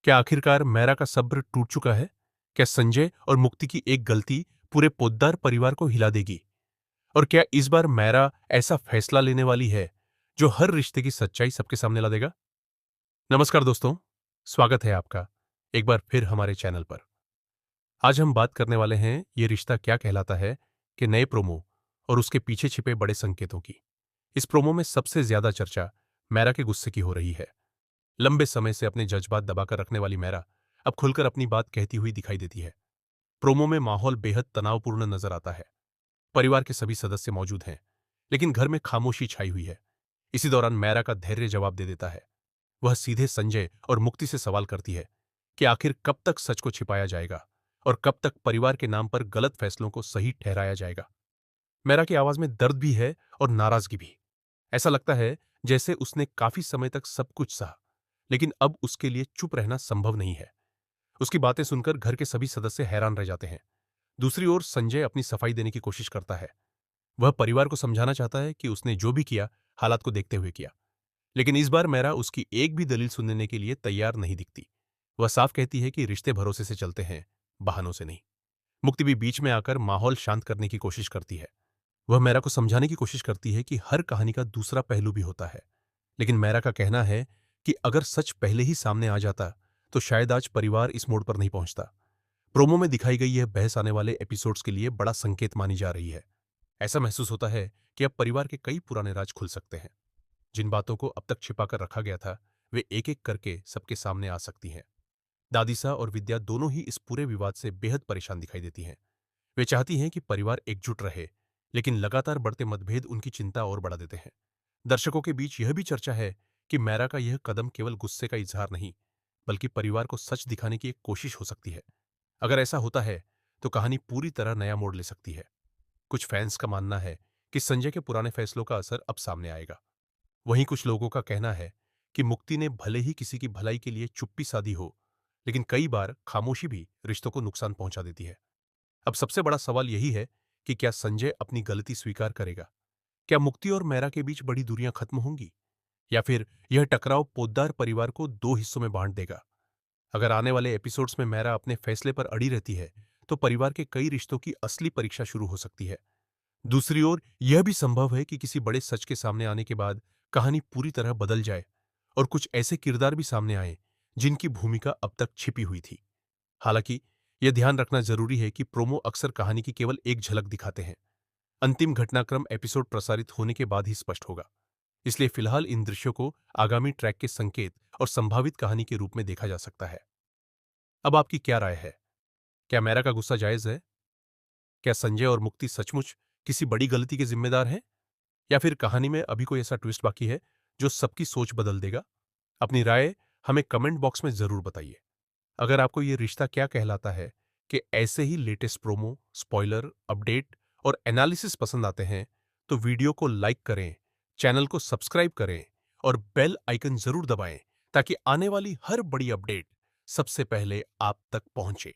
क्या आखिरकार मैरा का सब्र टूट चुका है? क्या संजय और मुक्ति की एक गलती पूरे पोद्दार परिवार को हिला देगी? और क्या इस बार मैरा ऐसा फैसला लेने वाली है जो हर रिश्ते की सच्चाई सबके सामने ला देगा? नमस्कार दोस्तों, स्वागत है आपका एक बार फिर हमारे चैनल पर। आज हम बात करने वाले हैं ये रिश्ता क्या कहलाता है कि नए प्रोमो और उसके पीछे छिपे बड़े संकेतों की। इस प्रोमो में सबसे ज्यादा चर्चा मैरा के गुस्से की हो रही है। लंबे समय से अपने जज्बात दबाकर रखने वाली मैरा अब खुलकर अपनी बात कहती हुई दिखाई देती है। प्रोमो में माहौल बेहद तनावपूर्ण नजर आता है। परिवार के सभी सदस्य मौजूद हैं, लेकिन घर में खामोशी छाई हुई है। इसी दौरान मैरा का धैर्य जवाब दे देता है। वह सीधे संजय और मुक्ति से सवाल करती है कि आखिर कब तक सच को छिपाया जाएगा और कब तक परिवार के नाम पर गलत फैसलों को सही ठहराया जाएगा। मैरा की आवाज में दर्द भी है और नाराजगी भी। ऐसा लगता है जैसे उसने काफी समय तक सब कुछ सहा, लेकिन अब उसके लिए चुप रहना संभव नहीं है। उसकी बातें सुनकर घर के सभी सदस्य हैरान रह जाते हैं। दूसरी ओर संजय अपनी सफाई देने की कोशिश करता है। वह परिवार को समझाना चाहता है कि उसने जो भी किया हालात को देखते हुए किया। लेकिन इस बार मैरा उसकी एक भी दलील सुनने के लिए तैयार नहीं दिखती। वह साफ कहती है कि रिश्ते भरोसे से चलते हैं, बहानों से नहीं। मुक्ति भी बीच में आकर माहौल शांत करने की कोशिश करती है। वह मैरा को समझाने की कोशिश करती है कि हर कहानी का दूसरा पहलू भी होता है। लेकिन मैरा का कहना है कि अगर सच पहले ही सामने आ जाता तो शायद आज परिवार इस मोड़ पर नहीं पहुंचता। प्रोमो में दिखाई गई यह बहस आने वाले एपिसोड्स के लिए बड़ा संकेत मानी जा रही है। ऐसा महसूस होता है कि अब परिवार के कई पुराने राज खुल सकते हैं। जिन बातों को अब तक छिपाकर रखा गया था, वे एक एक करके सबके सामने आ सकती हैं। दादीसा और विद्या दोनों ही इस पूरे विवाद से बेहद परेशान दिखाई देती हैं। वे चाहती हैं कि परिवार एकजुट रहे, लेकिन लगातार बढ़ते मतभेद उनकी चिंता और बढ़ा देते हैं। दर्शकों के बीच यह भी चर्चा है कि मैरा का यह कदम केवल गुस्से का इजहार नहीं, बल्कि परिवार को सच दिखाने की एक कोशिश हो सकती है। अगर ऐसा होता है तो कहानी पूरी तरह नया मोड़ ले सकती है। कुछ फैंस का मानना है कि संजय के पुराने फैसलों का असर अब सामने आएगा। वहीं कुछ लोगों का कहना है कि मुक्ति ने भले ही किसी की भलाई के लिए चुप्पी साधी हो, लेकिन कई बार खामोशी भी रिश्तों को नुकसान पहुंचा देती है। अब सबसे बड़ा सवाल यही है कि क्या संजय अपनी गलती स्वीकार करेगा? क्या मुक्ति और मैरा के बीच बड़ी दूरियां खत्म होंगी? या फिर यह टकराव पोद्दार परिवार को दो हिस्सों में बांट देगा? अगर आने वाले एपिसोड्स में मैरा अपने फैसले पर अड़ी रहती है, तो परिवार के कई रिश्तों की असली परीक्षा शुरू हो सकती है। दूसरी ओर यह भी संभव है कि किसी बड़े सच के सामने आने के बाद कहानी पूरी तरह बदल जाए और कुछ ऐसे किरदार भी सामने आए जिनकी भूमिका अब तक छिपी हुई थी। हालांकि यह ध्यान रखना जरूरी है कि प्रोमो अक्सर कहानी की केवल एक झलक दिखाते हैं। अंतिम घटनाक्रम एपिसोड प्रसारित होने के बाद ही स्पष्ट होगा। इसलिए फिलहाल इन दृश्यों को आगामी ट्रैक के संकेत और संभावित कहानी के रूप में देखा जा सकता है। अब आपकी क्या राय है? क्या मैरा का गुस्सा जायज है? क्या संजय और मुक्ति सचमुच किसी बड़ी गलती के जिम्मेदार हैं? या फिर कहानी में अभी कोई ऐसा ट्विस्ट बाकी है जो सबकी सोच बदल देगा? अपनी राय हमें कमेंट बॉक्स में जरूर बताइए। अगर आपको ये रिश्ता क्या कहलाता है कि ऐसे ही लेटेस्ट प्रोमो, स्पॉइलर, अपडेट और एनालिसिस पसंद आते हैं, तो वीडियो को लाइक करें, चैनल को सब्सक्राइब करें और बेल आइकन जरूर दबाएं ताकि आने वाली हर बड़ी अपडेट सबसे पहले आप तक पहुंचे।